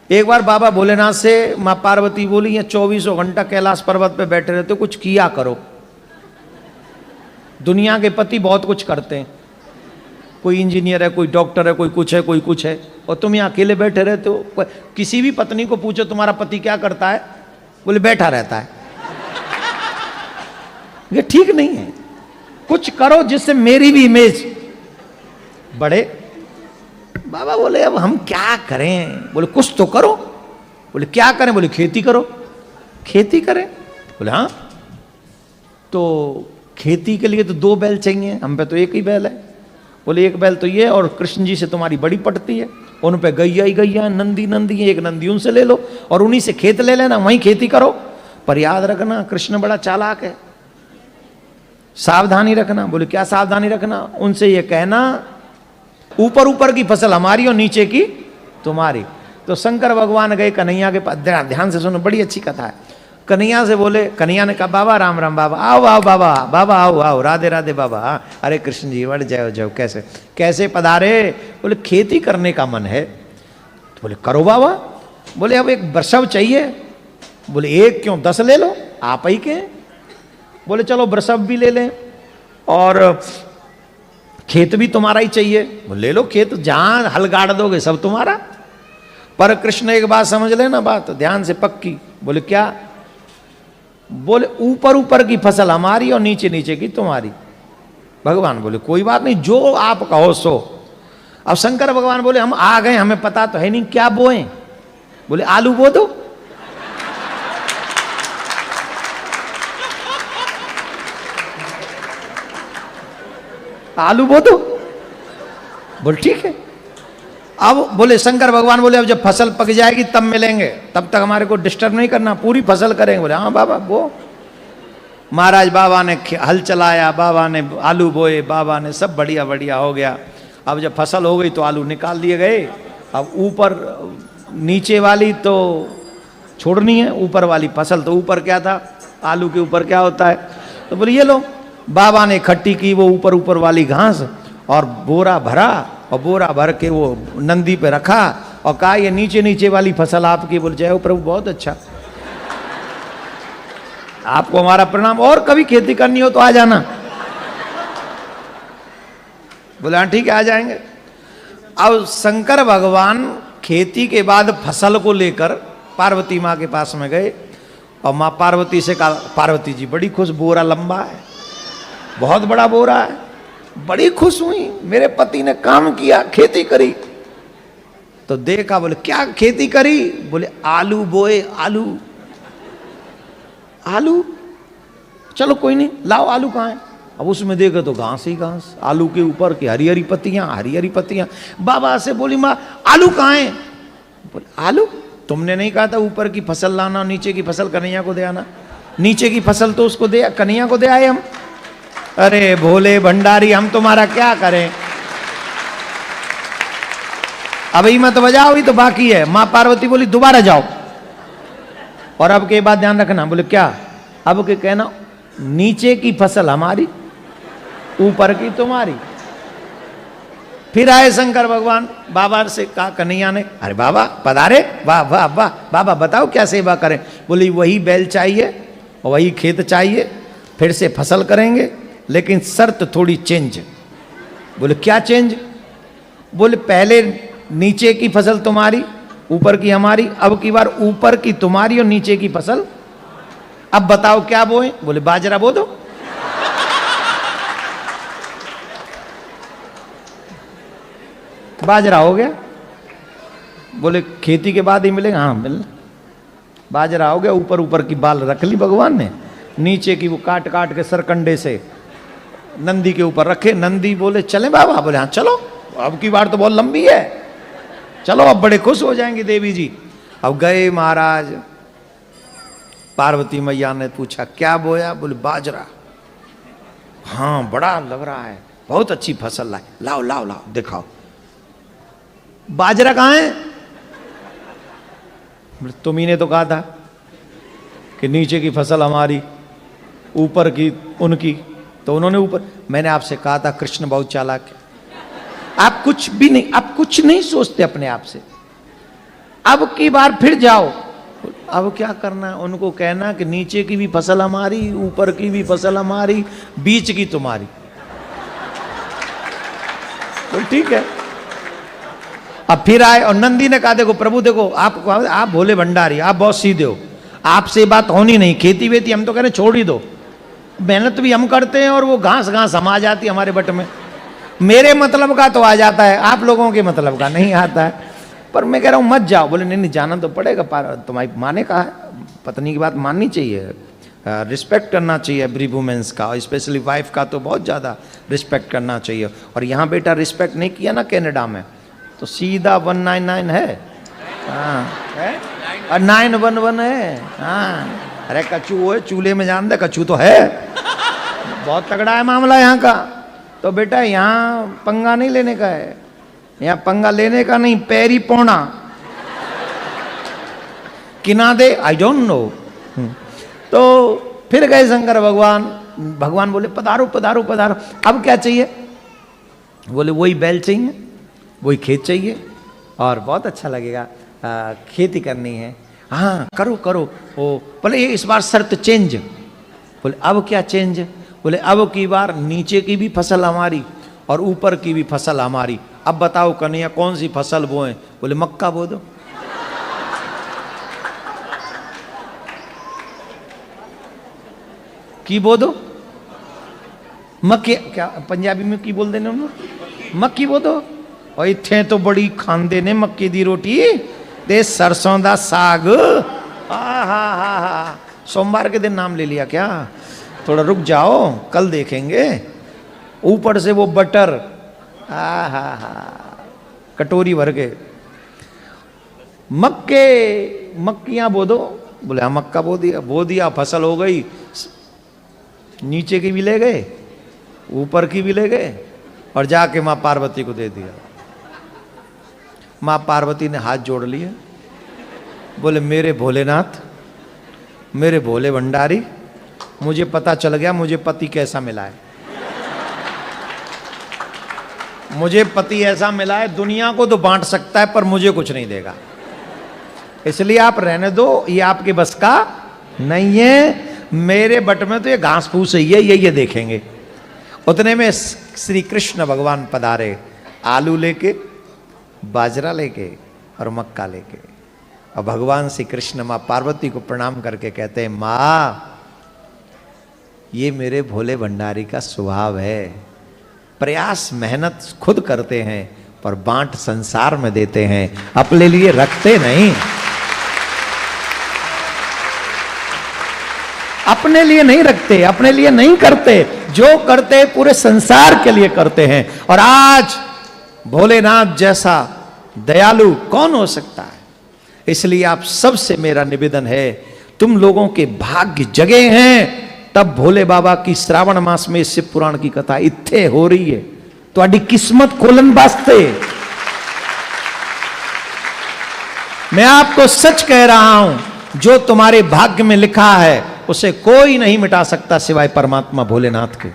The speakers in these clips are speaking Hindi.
एक बार बाबा भोलेनाथ से माँ पार्वती बोली, ये 24 घंटा कैलाश पर्वत पे बैठे रहते हो, कुछ किया करो। दुनिया के पति बहुत कुछ करते हैं, कोई इंजीनियर है, कोई डॉक्टर है, कोई कुछ है, कोई कुछ है, और तुम यहाँ अकेले बैठे रहते हो। किसी भी पत्नी को पूछो तुम्हारा पति क्या करता है, बोले बैठा रहता है। ये ठीक नहीं है, कुछ करो जिससे मेरी भी इमेज बढ़े। बाबा बोले अब हम क्या करें, बोले कुछ तो करो। बोले क्या करें, बोले खेती करो। खेती करें, बोले हाँ। तो खेती के लिए तो 2 बैल चाहिए, हम पे तो एक ही बैल है। बोले एक बैल तो ये, और कृष्ण जी से तुम्हारी बड़ी पटती है, उन पे गैया ही गैया, नंदी नंदी है, एक नंदी उनसे ले लो और उन्हीं से खेत ले लेना, वहीं खेती करो। पर याद रखना कृष्ण बड़ा चालाक है, सावधानी रखना। बोले क्या सावधानी रखना, उनसे ये कहना ऊपर ऊपर की फसल हमारी और नीचे की तुम्हारी। तो शंकर भगवान गए कन्हैया के पास, ध्यान से सुनो, बड़ी अच्छी कथा है। कन्हैया से बोले, कन्हैया ने कहा बाबा राम राम, बाबा आओ आओ, बाबा बाबा आओ आओ, राधे राधे बाबा। अरे कृष्ण जी बढ़ जाओ जाओ, कैसे कैसे पधारे। बोले खेती करने का मन है। तो बोले करो बाबा। बोले अब एक वृषभ चाहिए। बोले एक क्यों, 10 ले लो, आप ही के। बोले चलो वृषभ भी ले लें और खेत भी तुम्हारा ही चाहिए। बोले ले लो खेत, जहां हल गाड़ दोगे सब तुम्हारा। पर कृष्ण एक बात समझ लेना, बात ध्यान से पक्की। बोले क्या, बोले ऊपर ऊपर की फसल हमारी और नीचे नीचे की तुम्हारी। भगवान बोले कोई बात नहीं, जो आप कहो सो। अब शंकर भगवान बोले हम आ गए, हमें पता तो है नहीं क्या बोए। बोले आलू बो दो। आलू बो दो। बोले ठीक है। अब बोले शंकर भगवान बोले अब जब फसल पक जाएगी तब मिलेंगे, तब तक हमारे को डिस्टर्ब नहीं करना, पूरी फसल करेंगे। बोले हाँ बाबा वो। महाराज बाबा ने हल चलाया, बाबा ने आलू बोए, बाबा ने सब बढ़िया बढ़िया हो गया। अब जब फसल हो गई तो आलू निकाल दिए गए। अब ऊपर नीचे वाली तो छोड़नी है, ऊपर वाली फसल तो ऊपर क्या था, आलू के ऊपर क्या होता है। तो बोले ये लो। बाबा ने इकट्ठी की वो ऊपर ऊपर वाली घास और बोरा भरा, और बोरा भर के वो नंदी पे रखा और कहा ये नीचे नीचे वाली फसल आपकी। बोल जाए प्रभु बहुत अच्छा, आपको हमारा प्रणाम, और कभी खेती करनी हो तो आ जाना। बोले हाँ ठीक है आ जाएंगे। अब शंकर भगवान खेती के बाद फसल को लेकर पार्वती माँ के पास में गए और माँ पार्वती से कहा, पार्वती जी बड़ी खुश, बोरा लंबा है, बहुत बड़ा बोरा है, बड़ी खुश हुई, मेरे पति ने काम किया, खेती करी। तो देखा, बोले क्या खेती करी। बोले आलू बोए। आलू आलू, चलो कोई नहीं, लाओ आलू कहाँ है। अब उसमें देखो तो घास ही घास, आलू के ऊपर की हरी हरी पत्तियां, हरी हरी पत्तियां। बाबा से बोली माँ आलू कहाँ है। बोले आलू, तुमने नहीं कहा था ऊपर की फसल लाना, नीचे की फसल कन्हैया को दे आना। नीचे की फसल तो उसको दे, कन्हैया को दे आए हम। अरे भोले भंडारी, हम तुम्हारा क्या करें। अब ही मत बजाओ, ही तो बाकी है। माँ पार्वती बोली दोबारा जाओ, और अब के बाद ध्यान रखना। बोले क्या, अब के कहना नीचे की फसल हमारी, ऊपर की तुम्हारी। फिर आए शंकर भगवान, बाबा से कहा कन्हैया ने, अरे बाबा पधारे, वाह वाह वाह, बाबा बताओ क्या सेवा करें। बोली वही बैल चाहिए और वही खेत चाहिए, फिर से फसल करेंगे, लेकिन शर्त थोड़ी चेंज। बोले क्या चेंज। बोले पहले नीचे की फसल तुम्हारी, ऊपर की हमारी, अब की बार ऊपर की तुम्हारी और नीचे की फसल। अब बताओ क्या बोए। बोले बाजरा बो दो। बाजरा हो गया। बोले खेती के बाद ही मिलेगा। हाँ मिल, बाजरा हो गया। ऊपर ऊपर की बाल रख ली भगवान ने, नीचे की वो काट काट के सरकंडे से नंदी के ऊपर रखे। नंदी बोले चले बाबा। बोले हाँ चलो, अब की बार तो बहुत लंबी है, चलो अब बड़े खुश हो जाएंगे देवी जी। अब गए महाराज, पार्वती मैया ने पूछा क्या बोया। बोले बाजरा। हाँ बड़ा लग रहा है, बहुत अच्छी फसल लाए, लाओ लाओ लाओ दिखाओ। बाजरा कहाँ है। बोले तुम्ही ने तो कहा था कि नीचे की फसल हमारी, ऊपर की उनकी, तो उन्होंने ऊपर। मैंने आपसे कहा था कृष्ण बहुत चालाक है, आप कुछ भी नहीं, आप कुछ नहीं सोचते अपने आप से। अब की बार फिर जाओ। अब क्या करना, उनको कहना कि नीचे की भी फसल हमारी, ऊपर की भी फसल हमारी, बीच की तुम्हारी। तो ठीक है। अब फिर आए और नंदी ने कहा देखो प्रभु देखो आप भोले भंडारी, आप बहुत सीधे हो, आपसे बात होनी नहीं, खेती वेती हम तो कह रहे छोड़ ही दो, मेहनत भी हम करते हैं और वो घास घास हम आ जाती है हमारे बट में, मेरे मतलब का तो आ जाता है, आप लोगों के मतलब का नहीं आता है। पर मैं कह रहा हूँ मत जाओ। बोले नहीं नहीं जाना तो पड़ेगा, तुम्हारी माँ ने कहा है, पत्नी की बात माननी चाहिए, रिस्पेक्ट करना चाहिए एवरी वुमेन्स का, स्पेशली वाइफ का तो बहुत ज़्यादा रिस्पेक्ट करना चाहिए। और यहाँ बेटा रिस्पेक्ट नहीं किया ना कनाडा में तो सीधा 199 है, हाँ है, और 911 है, हाँ। अरे कछू है चूल्हे में जान दे, कछू तो है, बहुत तगड़ा है मामला यहाँ का। तो बेटा यहाँ पंगा नहीं लेने का है, यहाँ पंगा लेने का नहीं, पैरी पौना किना दे आई डोंट नो। तो फिर गए शंकर भगवान, भगवान बोले पधारो पधारो पधारो, अब क्या चाहिए? बोले वही बैल चाहिए, वही खेत चाहिए और बहुत अच्छा लगेगा, खेती करनी है। हाँ करो करो। ओ बोले ये इस बार शर्त चेंज। बोले अब क्या चेंज? बोले अब की बार नीचे की भी फसल हमारी और ऊपर की भी फसल हमारी। अब बताओ कन्हैया कौन सी फसल बोए? बोले मक्का बो दो। की बो दो? मक्के, क्या पंजाबी में की बोल देने उन्होंने? मक्की बो दो। और इत्थे तो बड़ी खांदे ने मक्की दी रोटी ते सरसों दा साग। हा सोमवार के दिन नाम ले लिया क्या? थोड़ा रुक जाओ कल देखेंगे। ऊपर से वो बटर, हा कटोरी भर के। मक्कियां बो दो। बोले हाँ मक्का बो दिया, फसल हो गई, नीचे की भी ले गए ऊपर की भी ले गए और जाके माँ पार्वती को दे दिया। माँ पार्वती ने हाथ जोड़ लिए, बोले मेरे भोलेनाथ, मेरे भोले भंडारी, मुझे पता चल गया मुझे पति कैसा मिला है। मुझे पति ऐसा मिला है दुनिया को तो बांट सकता है पर मुझे कुछ नहीं देगा, इसलिए आप रहने दो, ये आपके बस का नहीं है। मेरे बट में तो ये घास फूस ही है, ये देखेंगे। उतने में श्री कृष्ण भगवान पधारे, आलू लेके, बाजरा लेके और मक्का लेके। और भगवान श्री कृष्ण माँ पार्वती को प्रणाम करके कहते हैं माँ ये मेरे भोले भंडारी का स्वभाव है, प्रयास मेहनत खुद करते हैं पर बांट संसार में देते हैं, अपने लिए रखते नहीं, अपने लिए नहीं रखते, अपने लिए नहीं करते, जो करते पूरे संसार के लिए करते हैं। और आज भोलेनाथ जैसा दयालु कौन हो सकता है? इसलिए आप सबसे मेरा निवेदन है, तुम लोगों के भाग्य जगे हैं तब भोले बाबा की श्रावण मास में शिव पुराण की कथा इत्थे हो रही है, तो आड़ी किस्मत खोलन वास्ते। मैं आपको सच कह रहा हूं, जो तुम्हारे भाग्य में लिखा है उसे कोई नहीं मिटा सकता सिवाय परमात्मा भोलेनाथ के।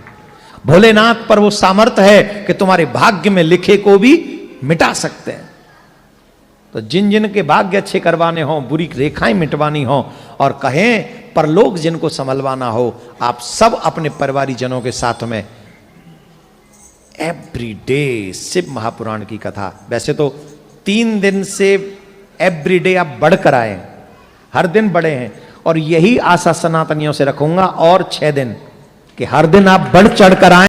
भोलेनाथ पर वो सामर्थ्य है कि तुम्हारे भाग्य में लिखे को भी मिटा सकते हैं। तो जिन जिन के भाग्य अच्छे करवाने हो, बुरी रेखाएं मिटवानी हो और कहें परलोक जिनको संभलवाना हो, आप सब अपने परिवारी जनों के साथ में एवरीडे शिव महापुराण की कथा। वैसे तो 3 दिन से एवरीडे आप बढ़कर आए, हर दिन बढ़े हैं, और यही आशा सनातनियों से रखूंगा और 6 दिन कि हर दिन आप बढ़ चढ़ कर आए।